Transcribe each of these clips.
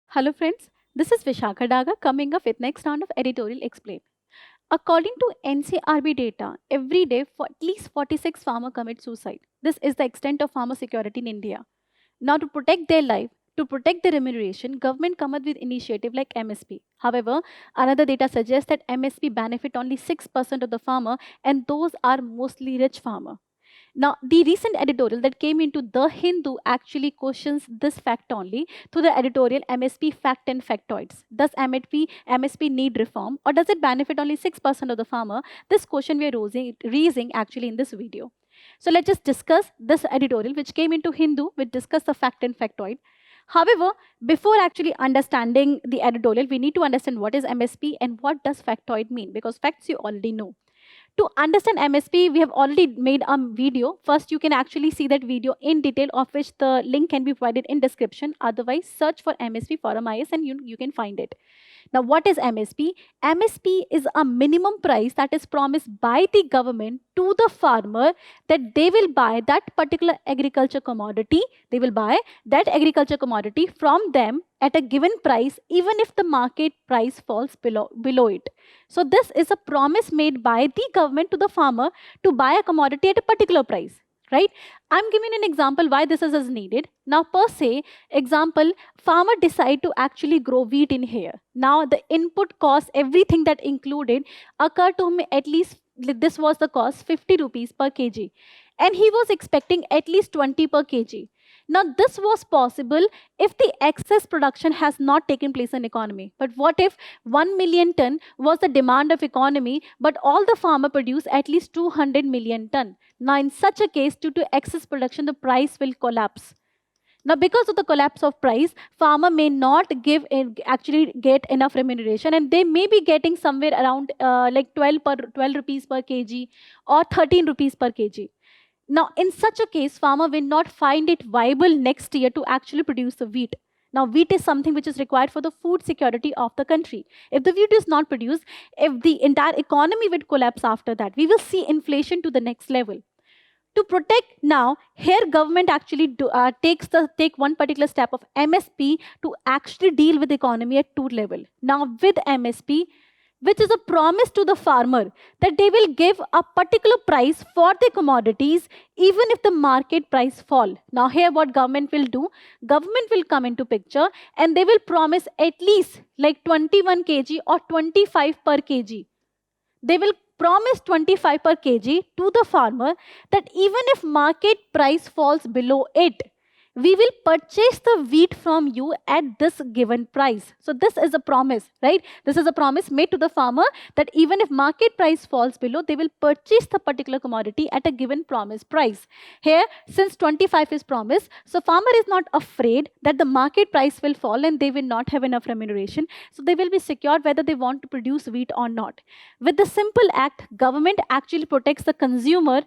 Hello friends, this is Vishakha Daga coming up with next round of Editorial Explain. According to NCRB data, every day for at least 46 farmers commit suicide. This is the extent of farmer security in India. Now to protect their life, to protect their remuneration, government come up with initiative like MSP. However, another data suggests that MSP benefit only 6% of the farmer and those are mostly rich farmer. Now, the recent editorial that came into The Hindu actually questions this fact only through the editorial MSP Fact and Factoids. Does MSP need reform or does it benefit only 6% of the farmer? This question we are raising actually in this video. So let's just discuss this editorial which came into Hindu, which discuss the fact and factoid. However, before actually understanding the editorial, we need to understand what is MSP and what does factoid mean, because facts you already know. To understand MSP, we have already made a video. First, you can actually see that video in detail, of which the link can be provided in description. Otherwise, search for MSP ForumIAS and you can find it. Now, what is MSP? MSP is a minimum price that is promised by the government to the farmer that they will buy that particular agriculture commodity. They will buy that agriculture commodity from them at a given price, even if the market price falls below it. So this is a promise made by the government to the farmer to buy a commodity at a particular price, right? I'm giving an example why this is needed. Now, per se, example, farmer decide to actually grow wheat in here. Now, the input cost, everything that included, occurred to him at least, this was the cost, 50 rupees per kg. And he was expecting at least 20 per kg. Now, this was possible if the excess production has not taken place in economy. But what if 1 million ton was the demand of economy, but all the farmer produce at least 200 million ton? Now, in such a case, due to excess production, the price will collapse. Now, because of the collapse of price, farmer may not actually get enough remuneration, and they may be getting somewhere around like 12 rupees per kg or 13 rupees per kg. Now, in such a case, farmer will not find it viable next year to actually produce the wheat. Now, wheat is something which is required for the food security of the country. If the wheat is not produced, if the entire economy would collapse after that, we will see inflation to the next level. To protect now, here government actually take one particular step of MSP to actually deal with the economy at two level. Now, with MSP, which is a promise to the farmer that they will give a particular price for the commodities even if the market price fall. Now here what government will do, government will come into picture and they will promise at least like 21 kg or 25 per kg. They will promise 25 per kg to the farmer that even if market price falls below it, we will purchase the wheat from you at this given price. So this is a promise, right? This is a promise made to the farmer that even if market price falls below, they will purchase the particular commodity at a given promised price. Here, since 25 is promised, so farmer is not afraid that the market price will fall and they will not have enough remuneration. So they will be secure whether they want to produce wheat or not. With the simple act, government actually protects the consumer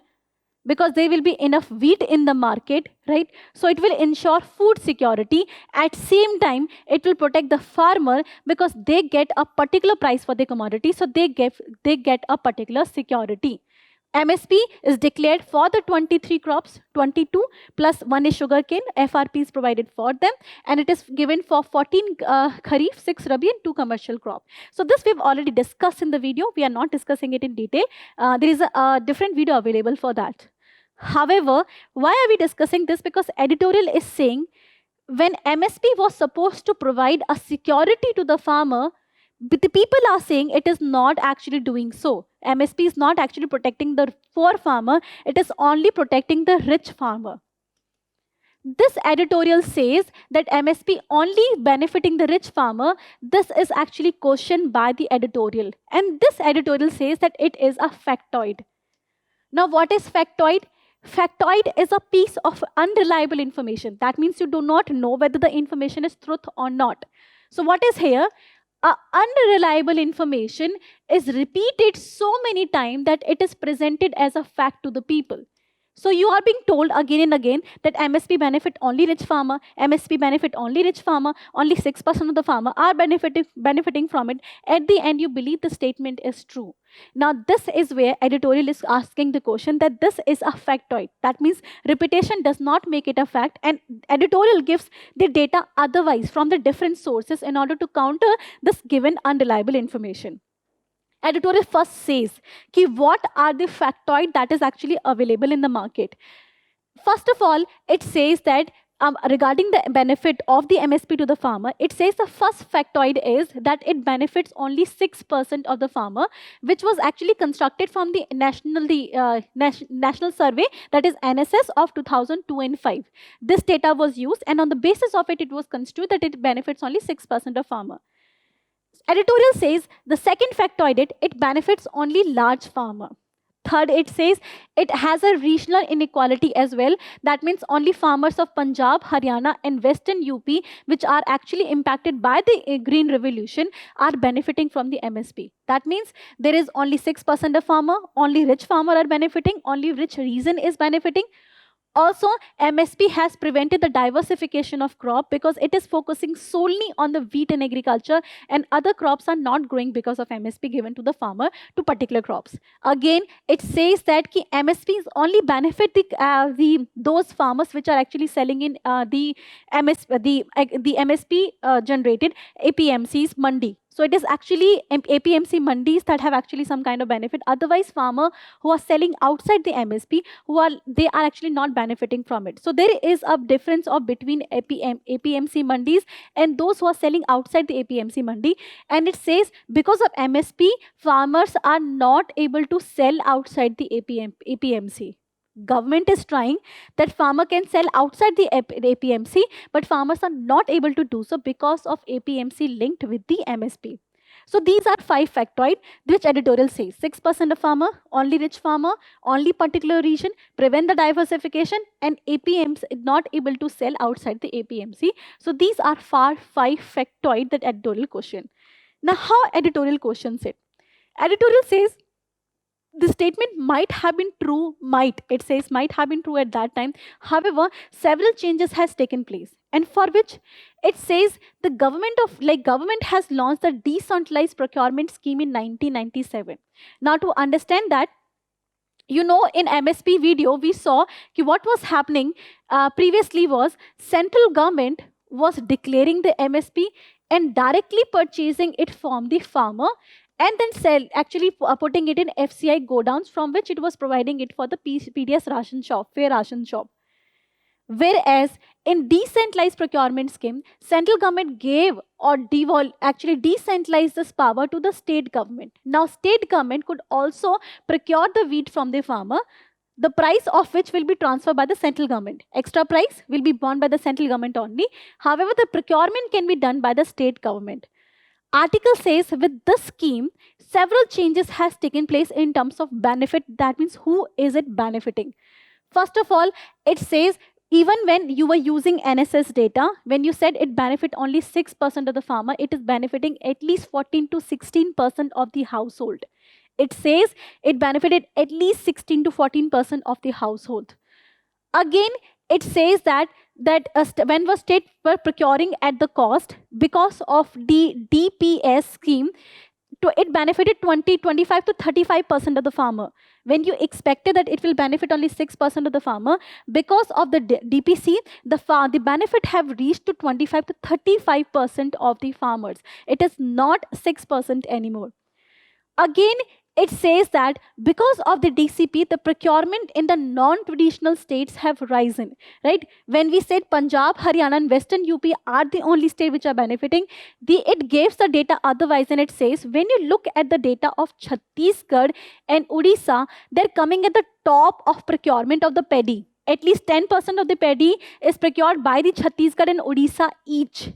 because there will be enough wheat in the market, right? So it will ensure food security. At same time, it will protect the farmer because they get a particular price for the commodity, so they get a particular security. MSP is declared for the 23 crops, 22 plus 1 is sugarcane, FRP is provided for them, and it is given for 14 Kharif, 6 Rabi and 2 commercial crop. So this we've already discussed in the video. We are not discussing it in detail. There is a different video available for that. However, why are we discussing this? Because editorial is saying when MSP was supposed to provide a security to the farmer, but the people are saying it is not actually doing so. MSP is not actually protecting the poor farmer, it is only protecting the rich farmer. This editorial says that MSP only benefiting the rich farmer. This is actually questioned by the editorial. And this editorial says that it is a factoid. Now, what is factoid? Factoid is a piece of unreliable information. That means you do not know whether the information is truth or not. So what is here? Unreliable information is repeated so many times that it is presented as a fact to the people. So you are being told again and again that MSP benefit only rich farmer, MSP benefit only rich farmer, only 6% of the farmer are benefiting from it. At the end, you believe the statement is true. Now, this is where editorial is asking the question that this is a factoid. That means repetition does not make it a fact, and editorial gives the data otherwise from the different sources in order to counter this given unreliable information. Editorial first says ki what are the factoid that is actually available in the market. First of all, it says that regarding the benefit of the MSP to the farmer, it says the first factoid is that it benefits only 6% of the farmer, which was actually constructed from the national survey, that is NSS of 2002 and 5. This data was used, and on the basis of it, it was construed that it benefits only 6% of farmer. Editorial says the second factoid, it benefits only large farmer. Third, it says it has a regional inequality as well. That means only farmers of Punjab, Haryana and Western UP, which are actually impacted by the Green Revolution, are benefiting from the MSP. That means there is only 6% of farmer, only rich farmer are benefiting, only rich region is benefiting. Also, MSP has prevented the diversification of crop because it is focusing solely on the wheat and agriculture, and other crops are not growing because of MSP given to the farmer to particular crops. Again, it says that ki MSPs only benefit those farmers which are actually selling in the MSP generated APMCs mandi. So it is actually APMC mandis that have actually some kind of benefit. Otherwise, farmer who are selling outside the MSP, they are actually not benefiting from it. So there is a difference of between APMC mandis and those who are selling outside the APMC mandi. And it says because of MSP, farmers are not able to sell outside the APMC. Government is trying that farmer can sell outside the APMC, but farmers are not able to do so because of APMC linked with the MSP. So these are 5 factoid which editorial says 6% of farmer, only rich farmer, only particular region, prevent the diversification, and APMC not able to sell outside the APMC. So these are 5 factoid that editorial question. Now how editorial questions it? Editorial says the statement might have been true, it says might have been true at that time. However, several changes has taken place, and for which it says the government has launched the decentralized procurement scheme in 1997. Now to understand that, you know, in MSP video we saw what was happening previously was central government was declaring the MSP and directly purchasing it from the farmer, and then putting it in FCI godowns from which it was providing it for the PDS ration shop, fair ration shop. Whereas in decentralized procurement scheme, central government gave or decentralized this power to the state government. Now state government could also procure the wheat from the farmer, the price of which will be transferred by the central government. Extra price will be borne by the central government only. However, the procurement can be done by the state government. Article says with this scheme, several changes has taken place in terms of benefit. That means who is it benefiting? First of all, it says even when you were using NSS data, when you said it benefit only 6% of the farmer, it is benefiting at least 14 to 16% of the household. It says it benefited at least 16 to 14% of the household. Again, it says that when the state were procuring at the cost, because of the DPS scheme, it benefited 25 to 35% of the farmer. When you expected that it will benefit only 6% of the farmer, because of the DPC, the benefit have reached to 25 to 35% of the farmers. It is not 6% anymore. Again, it says that because of the DCP, the procurement in the non-traditional states have risen, right? When we said Punjab, Haryana and Western UP are the only state which are benefiting, it gives the data otherwise, and it says when you look at the data of Chhattisgarh and Odisha, they're coming at the top of procurement of the paddy. At least 10% of the paddy is procured by the Chhattisgarh and Odisha each.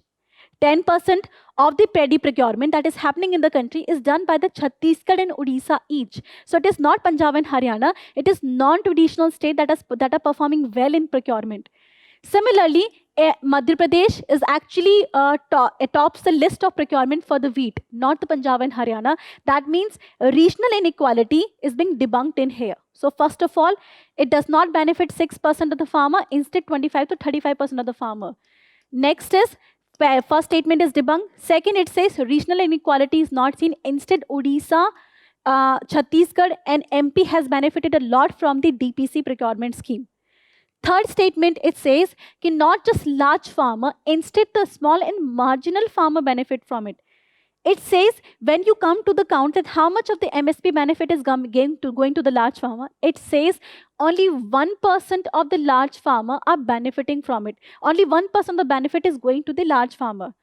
10% of the paddy procurement that is happening in the country is done by the Chhattisgarh and Odisha each. So it is not Punjab and Haryana. It is non-traditional state that are performing well in procurement. Similarly, Madhya Pradesh is actually tops the list of procurement for the wheat, not the Punjab and Haryana. That means regional inequality is being debunked in here. So first of all, it does not benefit 6% of the farmer, instead 25 to 35% of the farmer. Next is, first statement is debunked. Second, it says regional inequality is not seen. Instead, Odisha, Chhattisgarh and MP has benefited a lot from the DPC procurement scheme. Third statement, it says कि not just large farmer, instead the small and marginal farmer benefit from it. It says when you come to the count that how much of the MSP benefit is going to the large farmer, it says only 1% of the large farmer are benefiting from it. Only 1% of the benefit is going to the large farmer.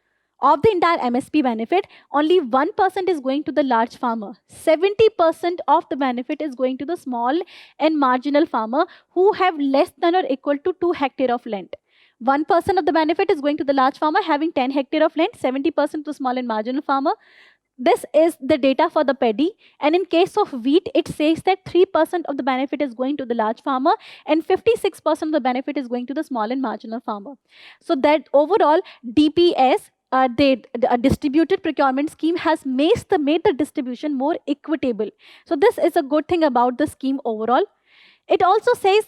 Of the entire MSP benefit, only 1% is going to the large farmer. 70% of the benefit is going to the small and marginal farmer who have less than or equal to 2 hectares of land. 1% of the benefit is going to the large farmer having 10 hectares of land, 70% to small and marginal farmer. This is the data for the paddy. And in case of wheat, it says that 3% of the benefit is going to the large farmer and 56% of the benefit is going to the small and marginal farmer. So that overall, DPS, a distributed procurement scheme has made the distribution more equitable. So this is a good thing about the scheme overall. It also says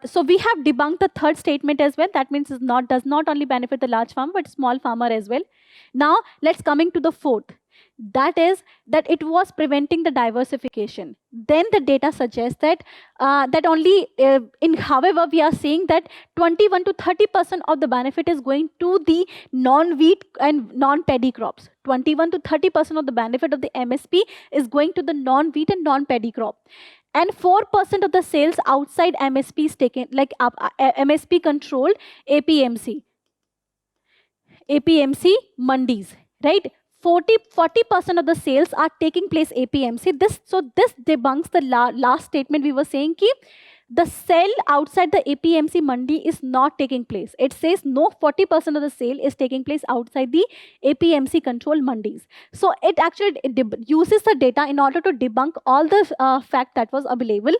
so we have debunked the third statement as well. That means it does not only benefit the large farmer but small farmer as well. Now let's coming to the fourth. That is that it was preventing the diversification. Then the data suggests that however we are saying that 21 to 30% of the benefit is going to the non-wheat and non-paddy crops. 21 to 30% of the benefit of the MSP is going to the non-wheat and non-paddy crop. And 4% of the sales outside MSP is taken, like MSP controlled APMC mandis, right? 40% of the sales are taking place APMC. This debunks the last statement we were saying ki the sale outside the APMC mandi is not taking place. It says no, 40% of the sale is taking place outside the APMC controlled mandis. So it actually uses the data in order to debunk all the fact that was available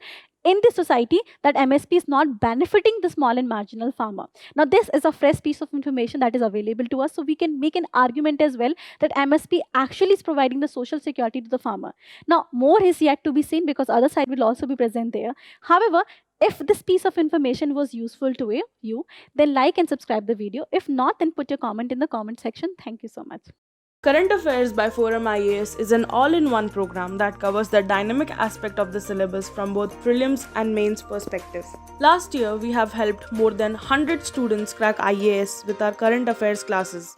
in the society that MSP is not benefiting the small and marginal farmer. Now this is a fresh piece of information that is available to us, so we can make an argument as well that MSP actually is providing the social security to the farmer. Now more is yet to be seen because other side will also be present there. However, if this piece of information was useful to you, then like and subscribe the video. If not, then put your comment in the comment section. Thank you so much. Current Affairs by ForumIAS is an all-in-one program that covers the dynamic aspect of the syllabus from both prelims and mains perspective. Last year, we have helped more than 100 students crack IAS with our current affairs classes.